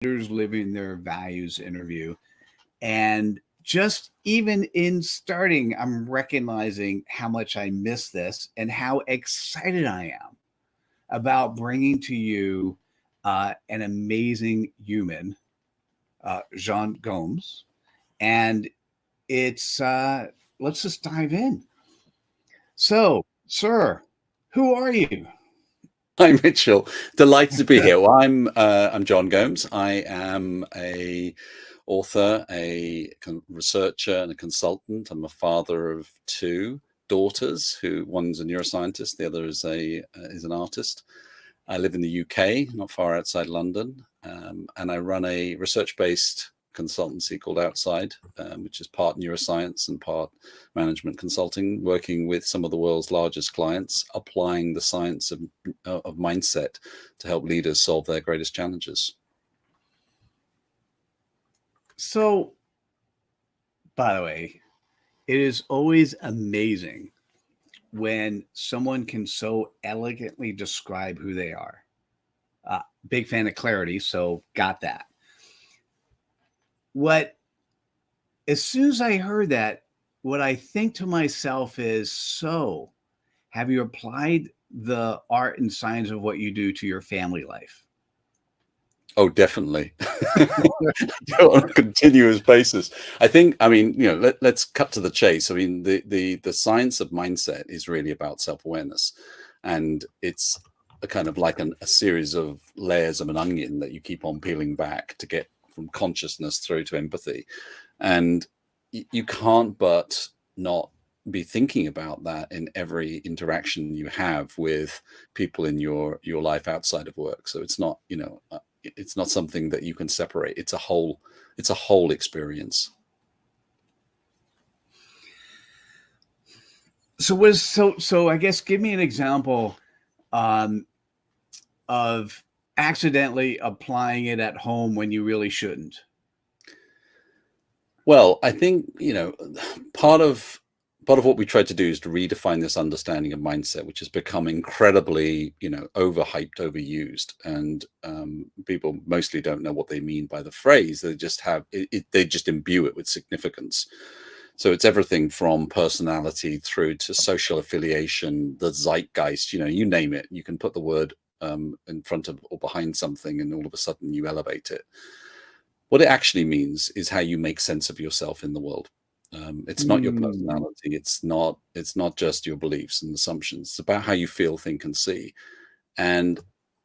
Leaders Living Their Values interview. And just even in starting, I'm recognizing how much I miss this and how excited I am about bringing to you an amazing human, Jean Gomes. And it's, let's just dive in. So, sir, who are you? Hi, Mitchell. Delighted to be here. Well, I'm John Gomes. I am a author, a researcher, and a consultant. I'm a father of two daughters. Who one's a neuroscientist, the other is an artist. I live in the UK, not far outside London, and I run a research-based consultancy called Outside, which is part neuroscience and part management consulting, working with some of the world's largest clients, applying the science of mindset to help leaders solve their greatest challenges. So, by the way, it is always amazing when someone can so elegantly describe who they are. Big fan of clarity, so got that. What, as soon as I heard that, what I think to myself is, so have you applied the art and science of what you do to your family life? Oh, definitely. On a continuous basis. I mean, let's cut to the chase. I mean, the science of mindset is really about self-awareness, and it's a kind of like a series of layers of an onion that you keep on peeling back to get from consciousness through to empathy. And you can't but not be thinking about that in every interaction you have with people in your life outside of work. So it's not, it's not something that you can separate. It's a whole experience. So I guess give me an example um, of accidentally applying it at home when you really shouldn't. Well, I think, part of what we try to do is to redefine this understanding of mindset, which has become incredibly, overhyped, overused, and people mostly don't know what they mean by the phrase. They just have it, they just imbue it with significance. So it's everything from personality through to social affiliation, the zeitgeist, you name it. You can put the word in front of or behind something, and all of a sudden you elevate it. What it actually means is how you make sense of yourself in the world. It's not your personality. It's not just your beliefs and assumptions. It's about how you feel, think, and see. And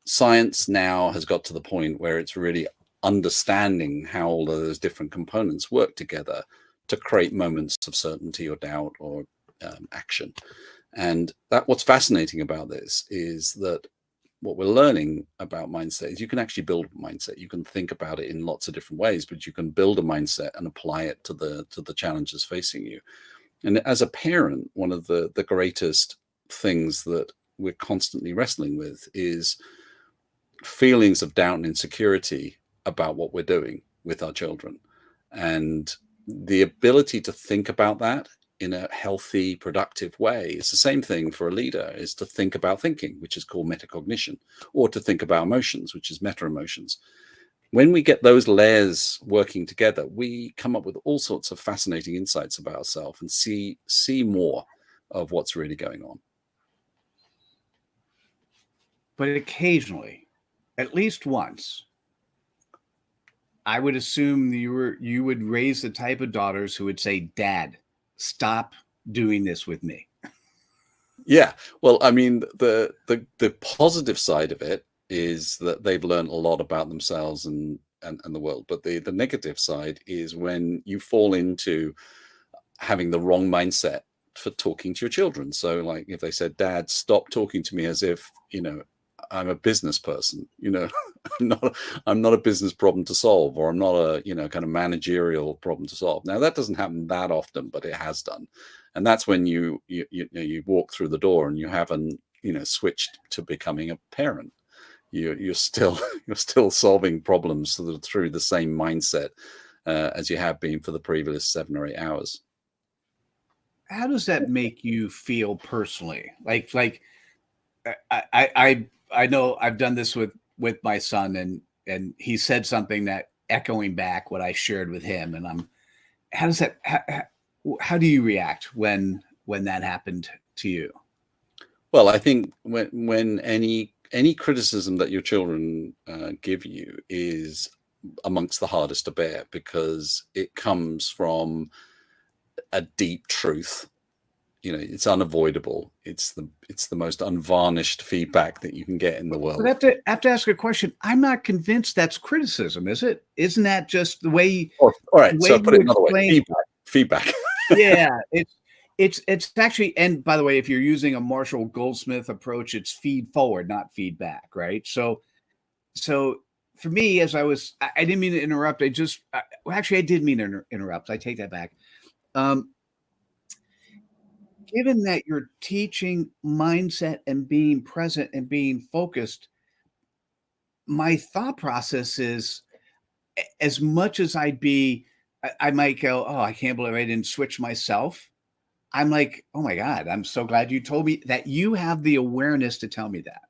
science now has got to the point where it's really understanding how all of those different components work together to create moments of certainty or doubt or action. And what's fascinating about this is that what we're learning about mindset is you can actually build a mindset. You can think about it in lots of different ways, but you can build a mindset and apply it to the challenges facing you. And as a parent, one of the greatest things that we're constantly wrestling with is feelings of doubt and insecurity about what we're doing with our children. And the ability to think about that in a healthy, productive way. It's the same thing for a leader, is to think about thinking, which is called metacognition, or to think about emotions, which is meta emotions. When we get those layers working together, we come up with all sorts of fascinating insights about ourselves and see more of what's really going on. But occasionally, at least once, I would assume you would raise the type of daughters who would say, "Dad, stop doing this with me." Yeah, well, I mean, the positive side of it is that they've learned a lot about themselves and the world. But the negative side is when you fall into having the wrong mindset for talking to your children. So, like, if they said, "Dad, stop talking to me as if I'm a business person," I'm not a business problem to solve, or I'm not a kind of managerial problem to solve. Now, that doesn't happen that often, but it has done. And that's when you walk through the door and you haven't switched to becoming a parent. You're still solving problems through the same mindset as you have been for the previous 7 or 8 hours. How does that make you feel personally? Like I know I've done this with my son, and and he said something that echoing back what I shared with him. And how does that, how do you react when that happened to you? Well, I think when any criticism that your children give you is amongst the hardest to bear, because it comes from a deep truth. It's unavoidable. It's the most unvarnished feedback that you can get in the world. But I have to ask a question. I'm not convinced that's criticism, is it? Isn't that just the way? All right. So put it you another way. explain? Feedback. Yeah, it's actually, and by the way, if you're using a Marshall Goldsmith approach, it's feed forward, not feedback, right? So for me, as I didn't mean to interrupt. Well, actually, I did mean to interrupt. I take that back. Given that you're teaching mindset and being present and being focused, my thought process is, as much as I might go, oh, I can't believe I didn't switch myself. I'm like, oh my God, I'm so glad you told me that. You have the awareness to tell me that.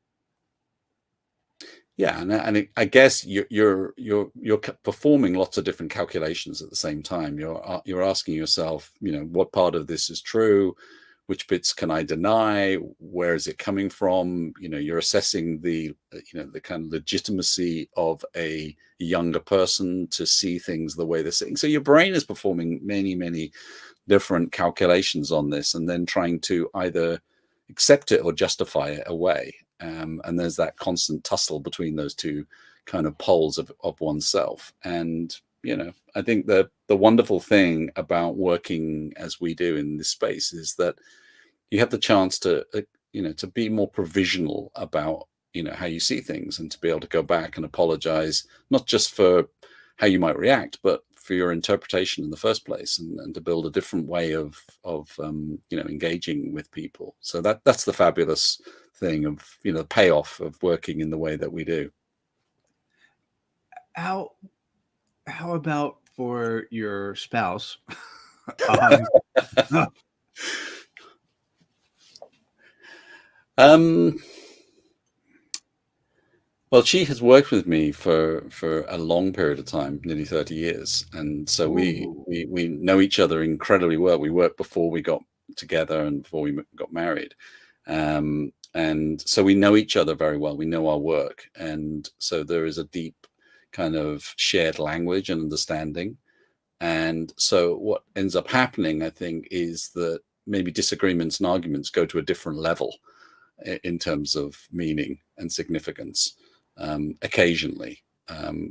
Yeah, and I guess you're performing lots of different calculations at the same time. You're asking yourself, what part of this is true, which bits can I deny, where is it coming from? You're assessing the kind of legitimacy of a younger person to see things the way they're seeing. So your brain is performing many different calculations on this, and then trying to either accept it or justify it away. And there's that constant tussle between those two kind of poles of oneself. And, I think the wonderful thing about working as we do in this space is that you have the chance to, to be more provisional about, how you see things, and to be able to go back and apologize, not just for how you might react, but for your interpretation in the first place, and to build a different way of engaging with people. So that's the fabulous thing of the payoff of working in the way that we do. How about for your spouse? Well, she has worked with me for a long period of time, nearly 30 years. And so we know each other incredibly well. We worked before we got together and before we got married. And so we know each other very well. We know our work. And so there is a deep kind of shared language and understanding. And so what ends up happening, I think, is that maybe disagreements and arguments go to a different level in terms of meaning and significance. Occasionally,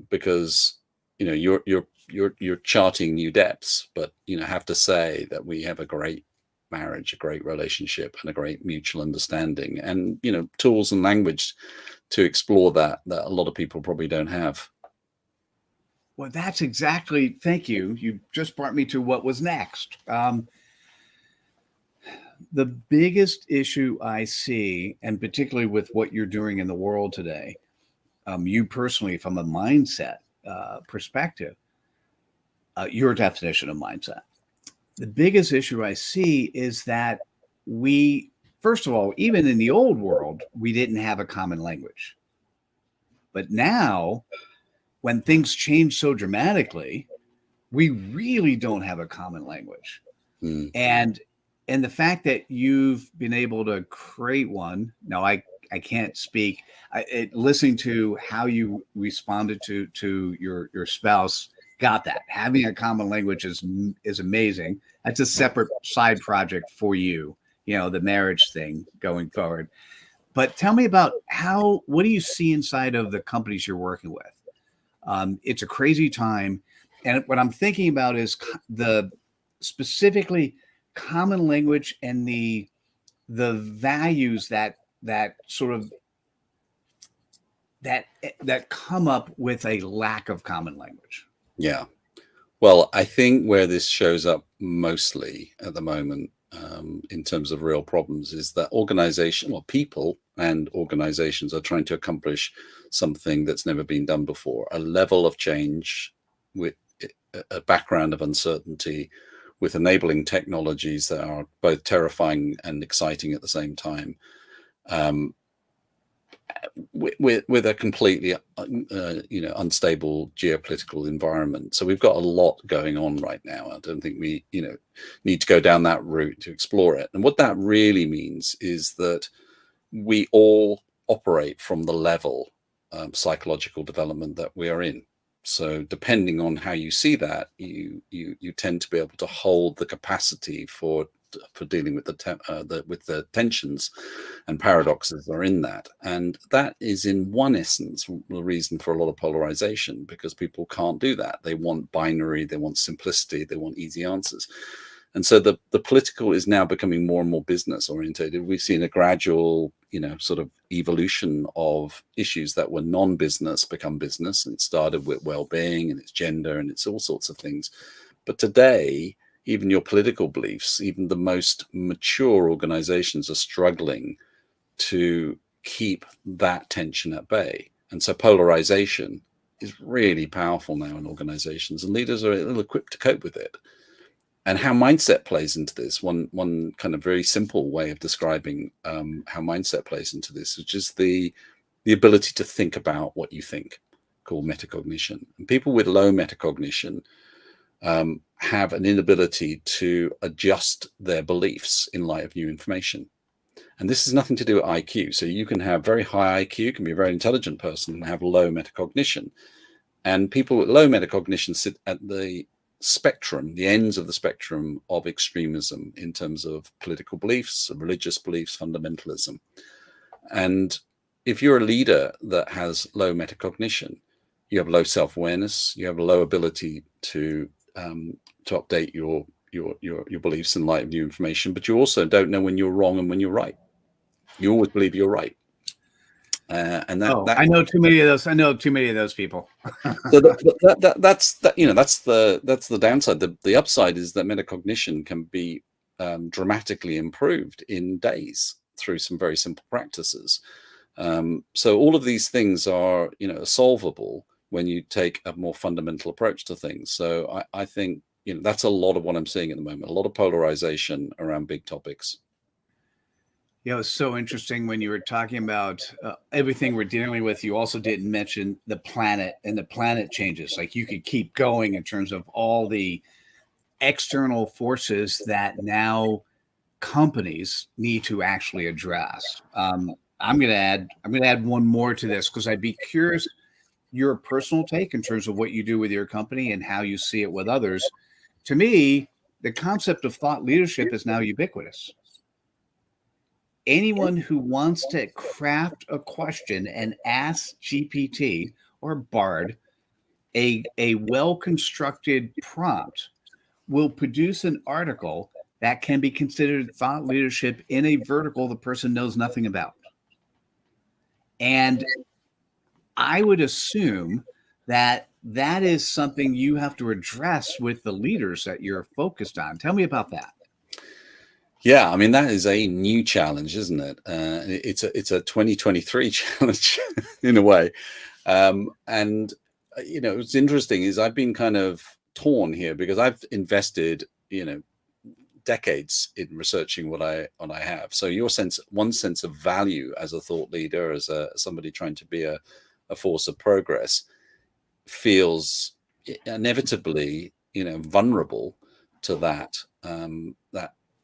because you're charting new depths, but have to say that we have a great marriage, a great relationship, and a great mutual understanding, and tools and language to explore that a lot of people probably don't have. Well, that's exactly. Thank you. You just brought me to what was next. The biggest issue I see, and particularly with what you're doing in the world today, you personally, from a mindset perspective, your definition of mindset, the biggest issue I see is that we, first of all, even in the old world, we didn't have a common language. But now, when things change so dramatically, we really don't have a common language. And the fact that you've been able to create one, now I can't speak. Listening to how you responded to your spouse, got that. Having a common language is amazing. That's a separate side project for you, the marriage thing going forward. But tell me about what do you see inside of the companies you're working with? It's a crazy time. And what I'm thinking about is the specifically common language and the values that sort of that come up with a lack of common language. Yeah. Well, I think where this shows up mostly at the moment, in terms of real problems, is that people and organizations are trying to accomplish something that's never been done before, a level of change with a background of uncertainty, with enabling technologies that are both terrifying and exciting at the same time. with a completely unstable geopolitical environment. So we've got a lot going on right now. I don't think we need to go down that route to explore it. And what that really means is that we all operate from the level psychological development that we are in. So depending on how you see that, you tend to be able to hold the capacity for dealing with the tensions and paradoxes that are in that. And that is, in one essence, the reason for a lot of polarization, because people can't do that. They want binary, they want simplicity, they want easy answers. And so the political is now becoming more and more business orientated. We've seen a gradual, sort of evolution of issues that were non-business become business. And it started with well-being, and it's gender, and it's all sorts of things. But today, even your political beliefs, even the most mature organizations are struggling to keep that tension at bay. And so polarization is really powerful now in organizations, and leaders are ill-equipped to cope with it. And how mindset plays into this, one kind of very simple way of describing how mindset plays into this, which is the ability to think about what you think, called metacognition. And people with low metacognition have an inability to adjust their beliefs in light of new information. And this has nothing to do with IQ. So you can have very high IQ, can be a very intelligent person, and have low metacognition. And people with low metacognition sit at the spectrum, the ends of the spectrum of extremism in terms of political beliefs, religious beliefs, fundamentalism. And if you're a leader that has low metacognition, you have low self-awareness, you have a low ability to update your beliefs in light of new information, but you also don't know when you're wrong and when you're right. You always believe you're right. And I know too many of those. I know too many of those people. So that's the downside. The upside is that metacognition can be dramatically improved in days through some very simple practices. So all of these things are solvable when you take a more fundamental approach to things. So I think that's a lot of what I'm seeing at the moment. A lot of polarization around big topics. It's so interesting when you were talking about everything we're dealing with. You also didn't mention the planet and the planet changes. Like, you could keep going in terms of all the external forces that now companies need to actually address. I'm going to add one more to this, because I'd be curious your personal take in terms of what you do with your company and how you see it with others. To me, the concept of thought leadership is now ubiquitous. Anyone who wants to craft a question and ask GPT or Bard a well-constructed prompt will produce an article that can be considered thought leadership in a vertical the person knows nothing about. And I would assume that that is something you have to address with the leaders that you're focused on. Tell me about that. Yeah, I mean, that is a new challenge, isn't it? It's a 2023 challenge in a way. And what's interesting is I've been kind of torn here, because I've invested, decades in researching what I have. So one sense of value as a thought leader, as somebody trying to be a force of progress, feels inevitably, vulnerable to that.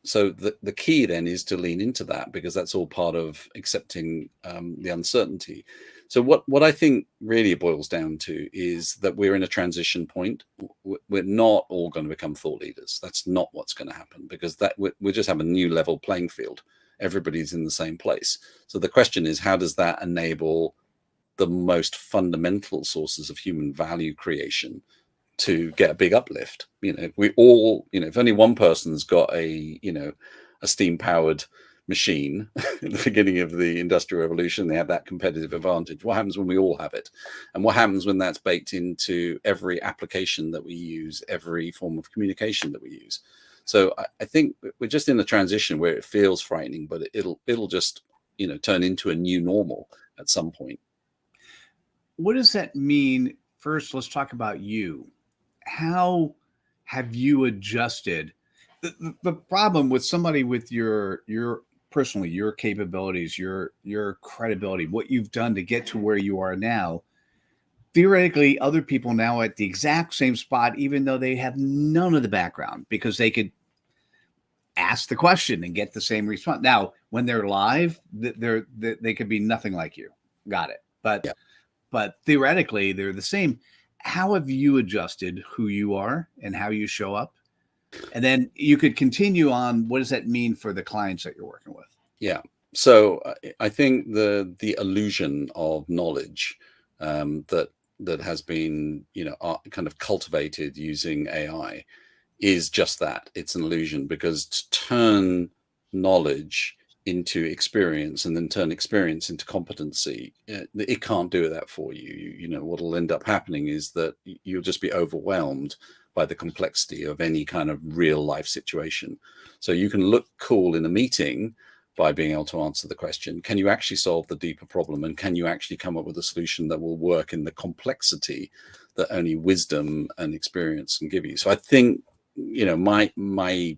So the key then is to lean into that, because that's all part of accepting the uncertainty. So what I think really boils down to is that we're in a transition point. We're not all going to become thought leaders. That's not what's going to happen, because we just have a new level playing field. Everybody's in the same place. So the question is, how does that enable the most fundamental sources of human value creation to get a big uplift? We all, if only one person's got a steam powered machine at the beginning of the Industrial Revolution, they have that competitive advantage. What happens when we all have it? And what happens when that's baked into every application that we use, every form of communication that we use? So I think we're just in a transition where it feels frightening, but it'll just turn into a new normal at some point. What does that mean? First, let's talk about you. How have you adjusted? The problem with somebody with your personally, your capabilities, your credibility, what you've done to get to where you are now, theoretically, other people now at the exact same spot, even though they have none of the background, because they could ask the question and get the same response. Now, when they're live, they could be nothing like you. Got it. Yeah. But theoretically, they're the same. How have you adjusted who you are and how you show up? And then you could continue on. What does that mean for the clients that you're working with? Yeah. So I think the illusion of knowledge that has been, kind of cultivated using AI is just that. It's an illusion, because to turn knowledge into experience and then turn experience into competency, it can't do that for you. What'll end up happening is that you'll just be overwhelmed by the complexity of any kind of real life situation. So you can look cool in a meeting by being able to answer the question, can you actually solve the deeper problem? And can you actually come up with a solution that will work in the complexity that only wisdom and experience can give you? So I think, my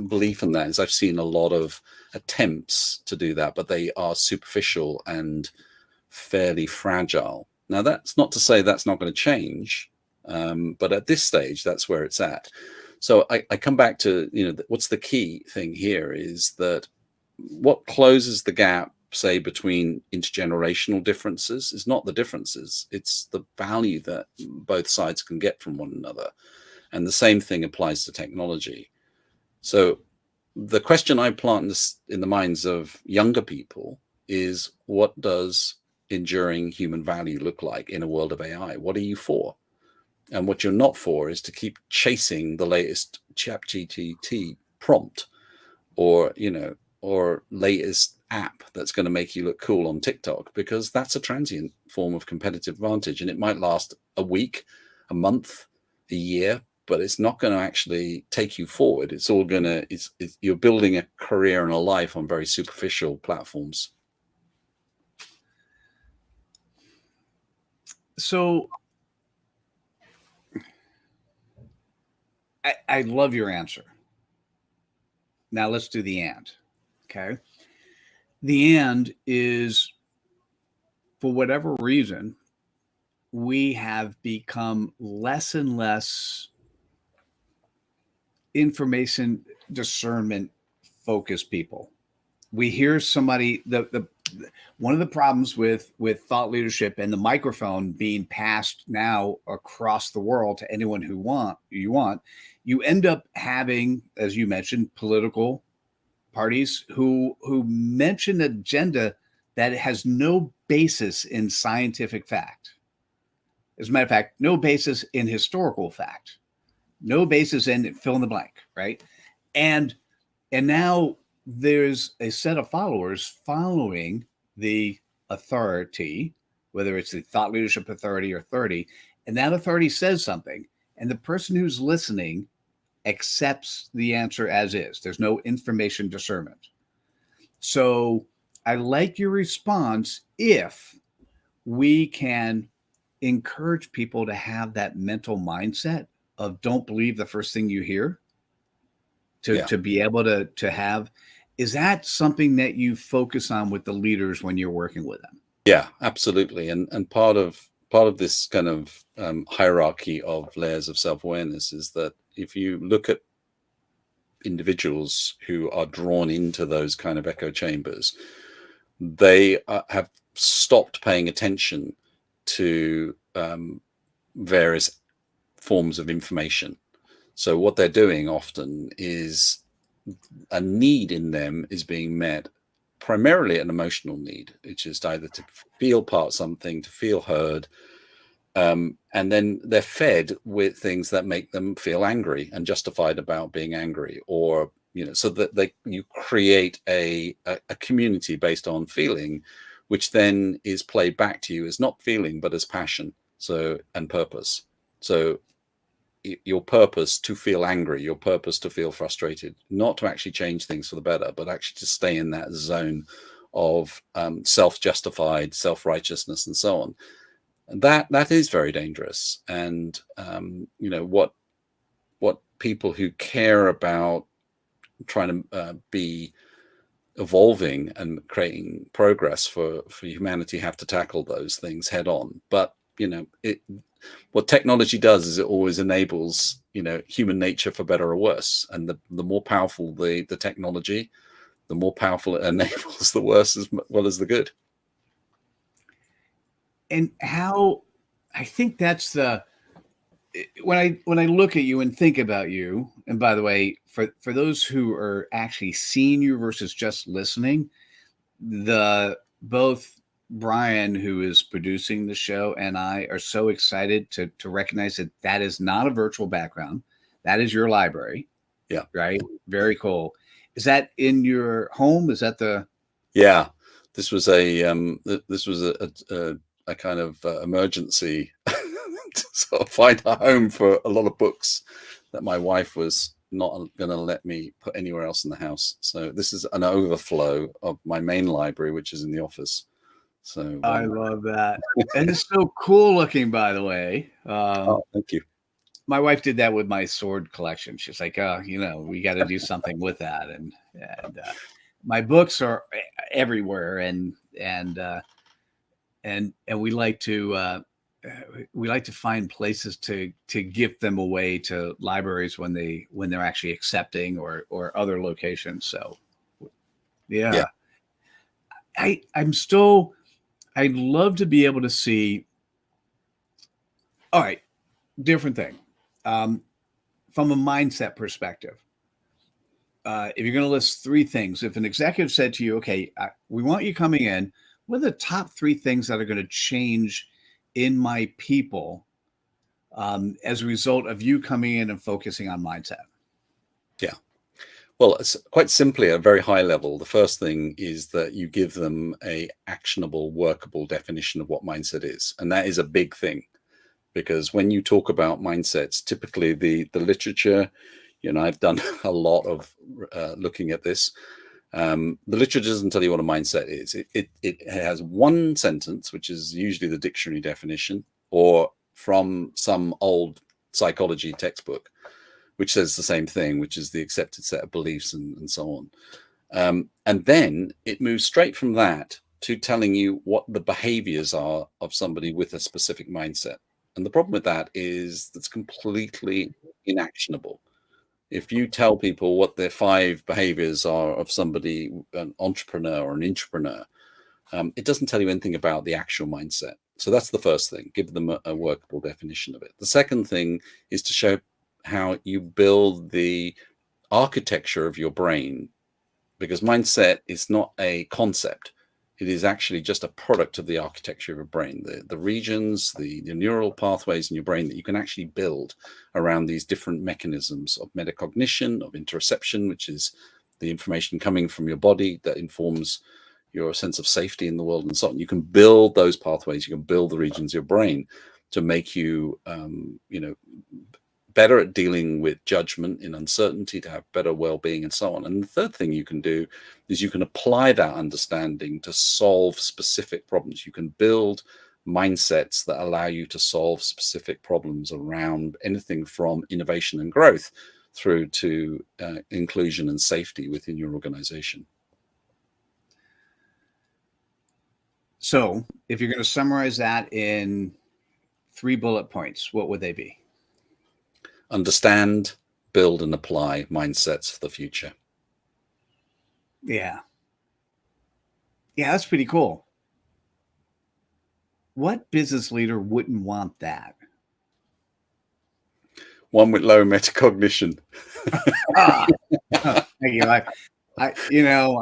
belief in that is I've seen a lot of attempts to do that, but they are superficial and fairly fragile. Now, that's not to say that's not going to change, but at this stage, that's where it's at. So I come back to, what's the key thing here is that what closes the gap, say, between intergenerational differences is not the differences, it's the value that both sides can get from one another. And the same thing applies to technology. So the question I plant in the minds of younger people is, what does enduring human value look like in a world of AI? What are you for? And what you're not for is to keep chasing the latest ChatGPT prompt or latest app that's going to make you look cool on TikTok, because that's a transient form of competitive advantage. And it might last a week, a month, a year, but it's not going to actually take you forward. It's all going to, you're building a career and a life on very superficial platforms. So I love your answer. Now let's do the and. Okay. The and is, for whatever reason, we have become less and less information discernment focused people. We hear somebody, one of the problems with thought leadership and the microphone being passed now across the world to anyone who you end up having, as you mentioned, political parties who mention an agenda that has no basis in scientific fact. As a matter of fact, no basis in historical fact, no basis in fill in the blank, right? And now there's a set of followers following the authority, whether it's the thought leadership authority or 30, and that authority says something, and the person who's listening accepts the answer as is. There's no information discernment. So I like your response if we can encourage people to have that mental mindset of don't believe the first thing you hear, to be able to have. Is that something that you focus on with the leaders when you're working with them? Yeah, absolutely. And part of this kind of hierarchy of layers of self-awareness is that if you look at individuals who are drawn into those kind of echo chambers, they have stopped paying attention to various forms of information. So what they're doing often is a need in them is being met, primarily an emotional need, which is either to feel part of something, to feel heard, and then they're fed with things that make them feel angry and justified about being angry, or so that you create a community based on feeling, which then is played back to you as not feeling but as passion, and purpose. So your purpose to feel angry, your purpose to feel frustrated, not to actually change things for the better, but actually to stay in that zone of self-justified self-righteousness and so on. And that is very dangerous. And what people who care about trying to be evolving and creating progress for humanity have to tackle those things head on. But what technology does is it always enables human nature for better or worse, and the more powerful the technology, the more powerful it enables the worse as well as the good. And how, I think that's the, when I look at you and think about you, and by the way, for those who are actually seeing you versus just listening, both Brian, who is producing the show, and I are so excited to recognize that is not a virtual background. That is your library. Yeah. Right. Very cool. Is that in your home? Is that the? Yeah. This was a kind of emergency to sort of find a home for a lot of books that my wife was not going to let me put anywhere else in the house. So this is an overflow of my main library, which is in the office. So I love that. And it's so cool looking, by the way. Oh, thank you. My wife did that with my sword collection. She's like, oh, we got to do something with that. And my books are everywhere. And we like to find places to gift them away to libraries when they're actually accepting or other locations. So yeah. I'd love to be able to see. All right, different thing. From a mindset perspective, if you're going to list 3 things, if an executive said to you, okay, we want you coming in, what are the top 3 things that are going to change in my people as a result of you coming in and focusing on mindset? Yeah. Well, it's quite simply at a very high level. The first thing is that you give them a actionable, workable definition of what mindset is. And that is a big thing, because when you talk about mindsets, typically the literature, I've done a lot of looking at this. The literature doesn't tell you what a mindset is. It has one sentence, which is usually the dictionary definition, or from some old psychology textbook, which says the same thing, which is the accepted set of beliefs and so on. And then it moves straight from that to telling you what the behaviors are of somebody with a specific mindset. And the problem with that is that's completely inactionable. If you tell people what their 5 behaviors are of somebody, an entrepreneur or an intrapreneur, it doesn't tell you anything about the actual mindset. So that's the first thing, give them a workable definition of it. The second thing is to show how you build the architecture of your brain, because mindset is not a concept. It is actually just a product of the architecture of your brain, the regions, the neural pathways in your brain that you can actually build around these different mechanisms of metacognition, of interoception, which is the information coming from your body that informs your sense of safety in the world and so on. You can build those pathways, you can build the regions of your brain to make you, better at dealing with judgment in uncertainty, to have better well-being and so on. And the third thing you can do is you can apply that understanding to solve specific problems. You can build mindsets that allow you to solve specific problems around anything from innovation and growth through to inclusion and safety within your organization. So if you're going to summarize that in 3 bullet points, what would they be? Understand, build, and apply mindsets for the future. Yeah. Yeah, that's pretty cool. What business leader wouldn't want that? One with low metacognition. Thank you. I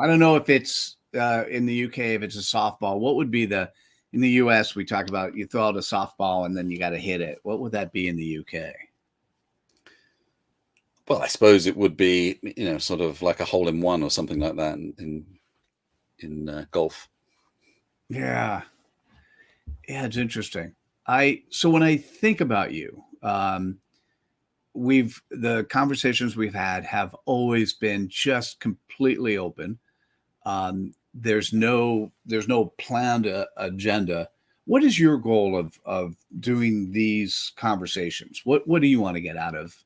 don't know if it's in the UK, if it's a softball. What would be in the US, we talk about you throw out a softball and then you got to hit it. What would that be in the UK? Well, I suppose it would be, sort of like a hole in one or something like that in golf. Yeah. Yeah, it's interesting. So when I think about you, the conversations we've had have always been just completely open. There's no planned agenda. What is your goal of doing these conversations? What do you want to get out of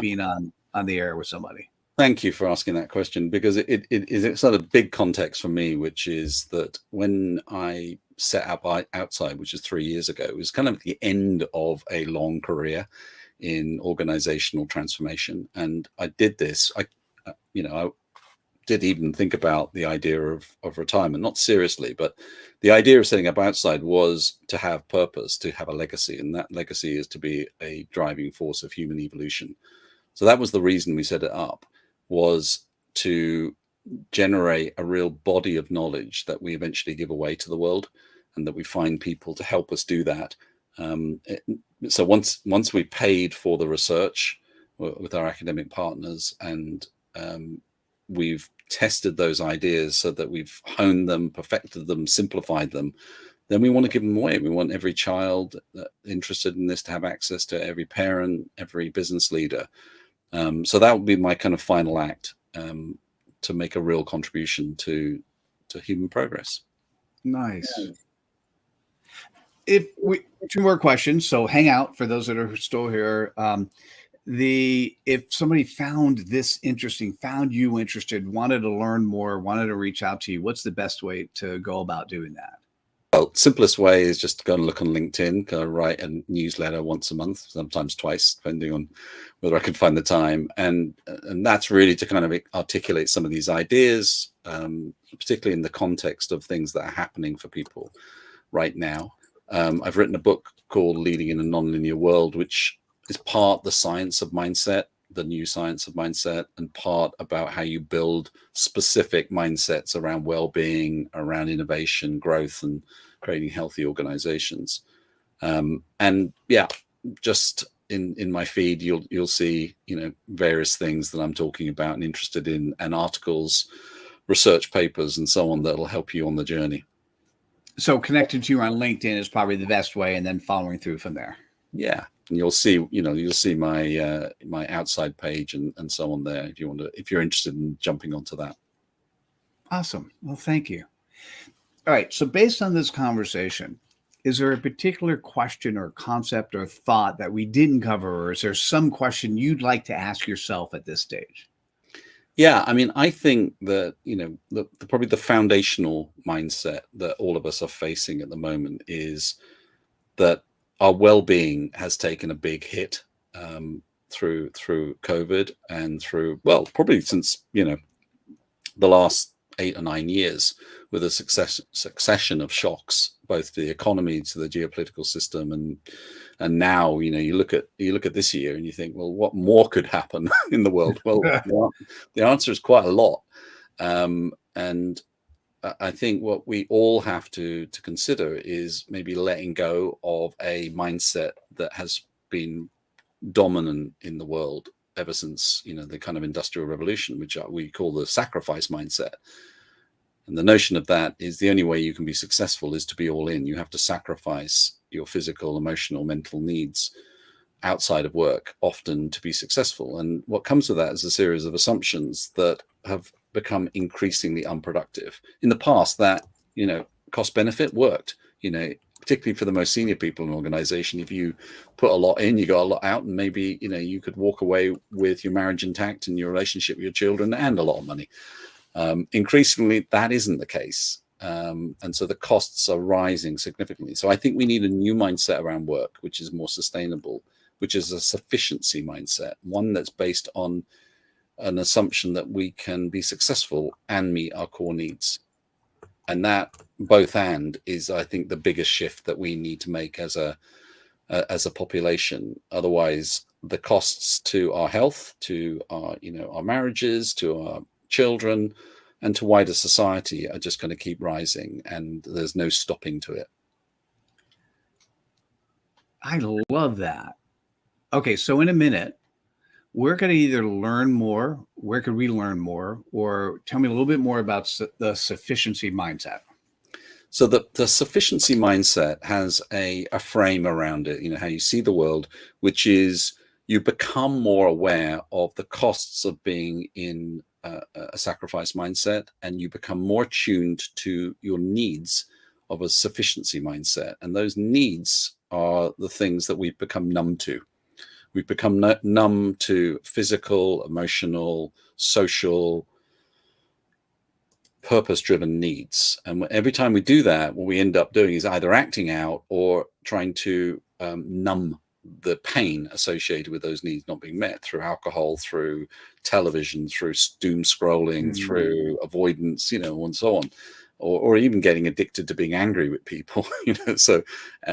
being on the air with somebody? Thank you for asking that question, because it is sort of big context for me, which is that when I set up outside, which is 3 years ago, it was kind of the end of a long career in organizational transformation. And I did this, I did even think about the idea of retirement, not seriously, but the idea of setting up outside was to have purpose, to have a legacy. And that legacy is to be a driving force of human evolution. So that was the reason we set it up, was to generate a real body of knowledge that we eventually give away to the world, and that we find people to help us do that. So once we paid for the research with our academic partners, and we've tested those ideas so that we've honed them, perfected them, simplified them, then we want to give them away. We want every child interested in this to have access to, every parent, every business leader. So that would be my kind of final act, to make a real contribution to human progress. Nice. If we 2 more questions, so hang out for those that are still here. If somebody found this interesting, found you interested, wanted to learn more, wanted to reach out to you, what's the best way to go about doing that? Well, simplest way is just to go and look on LinkedIn, go write a newsletter once a month, sometimes twice, depending on whether I can find the time. And that's really to kind of articulate some of these ideas, particularly in the context of things that are happening for people right now. I've written a book called Leading in a Nonlinear World, which is part the science of mindset, the new science of mindset, and part about how you build specific mindsets around well-being, around innovation, growth, and creating healthy organizations. And yeah, just in my feed, you'll see, various things that I'm talking about and interested in, and articles, research papers, and so on that'll help you on the journey. So connecting to you on LinkedIn is probably the best way, and then following through from there. Yeah. And you'll see my my outside page and so on there, if you're interested in jumping onto that. Awesome. Well, thank you. All right. So based on this conversation, is there a particular question or concept or thought that we didn't cover, or is there some question you'd like to ask yourself at this stage? Yeah, I mean, I think that, probably the foundational mindset that all of us are facing at the moment is that our well-being has taken a big hit, through COVID, and through, well, probably since, the last 8 or 9 years, with a succession of shocks, both to the economy, to the geopolitical system, and now, you look at this year and you think, well, what more could happen in the world? Well, the answer is quite a lot. And I think what we all have to consider is maybe letting go of a mindset that has been dominant in the world ever since, the kind of industrial revolution, which we call the sacrifice mindset. And the notion of that is the only way you can be successful is to be all in. You have to sacrifice your physical, emotional, mental needs outside of work often to be successful. And what comes with that is a series of assumptions that have become increasingly unproductive. In the past, that, cost benefit worked, particularly for the most senior people in an organization. If you put a lot in, you got a lot out, and maybe, you could walk away with your marriage intact and your relationship with your children and a lot of money. Increasingly, that isn't the case. And so the costs are rising significantly. So I think we need a new mindset around work, which is more sustainable, which is a sufficiency mindset, one that's based on an assumption that we can be successful and meet our core needs. And that both and is, I think, the biggest shift that we need to make as a population. Otherwise, the costs to our health, to our, our marriages, to our children, and to wider society are just going to keep rising, and there's no stopping to it. I love that. Okay, so in a minute, we're going to either learn more, where could we learn more, or tell me a little bit more about the sufficiency mindset. So the sufficiency mindset has a frame around it, how you see the world, which is you become more aware of the costs of being in a sacrifice mindset, and you become more tuned to your needs of a sufficiency mindset. And those needs are the things that we've become numb to. We've become numb to physical, emotional, social, purpose-driven needs. And every time we do that, what we end up doing is either acting out or trying to numb the pain associated with those needs not being met through alcohol, through television, through doom scrolling, through avoidance, and so on, or even getting addicted to being angry with people, so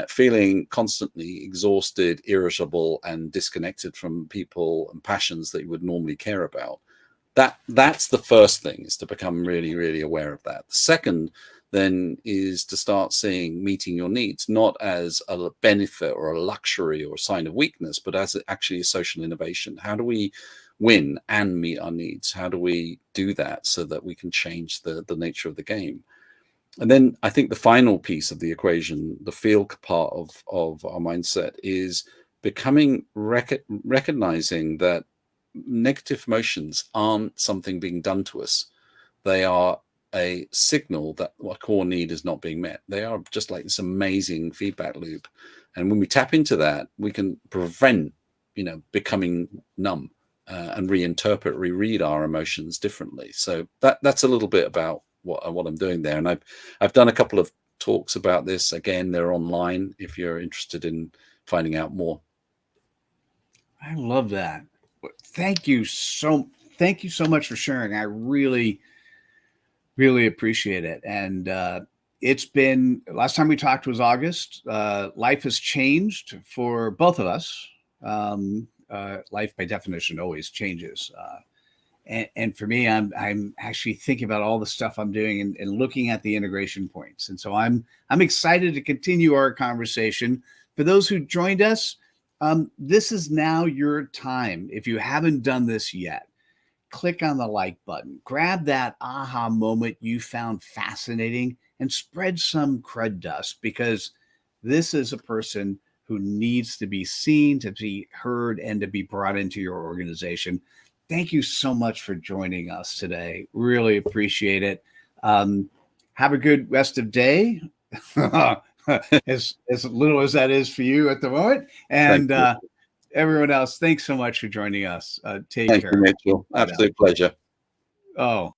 feeling constantly exhausted, irritable, and disconnected from people and passions that you would normally care about. That's the first thing, is to become really, really aware of that. The second then is to start seeing meeting your needs not as a benefit or a luxury or a sign of weakness, but as actually a social innovation. How do we win and meet our needs? How do we do that so that we can change the nature of the game? And then I think the final piece of the equation, the feel part of our mindset, is becoming recognizing that negative emotions aren't something being done to us. They are a signal that a core need is not being met. They are just like this amazing feedback loop. And when we tap into that, we can prevent, becoming numb and reread our emotions differently. So that's a little bit about what I'm doing there. And I've done a couple of talks about this. Again, they're online if you're interested in finding out more. I love that. Thank you so much for sharing. I really, really appreciate it. And it's been, last time we talked was August. Life has changed for both of us. Life by definition always changes. And for me, I'm actually thinking about all the stuff I'm doing and looking at the integration points. And so I'm excited to continue our conversation. For those who joined us, this is now your time. If you haven't done this yet, click on the like button, grab that aha moment you found fascinating, and spread some crud dust, because this is a person who needs to be seen, to be heard, and to be brought into your organization. Thank you so much for joining us today. Really appreciate it. Have a good rest of day. as little as that is for you at the moment. And everyone else, thanks so much for joining us. Take care. Thank you, Mitchell. Absolute pleasure. Oh.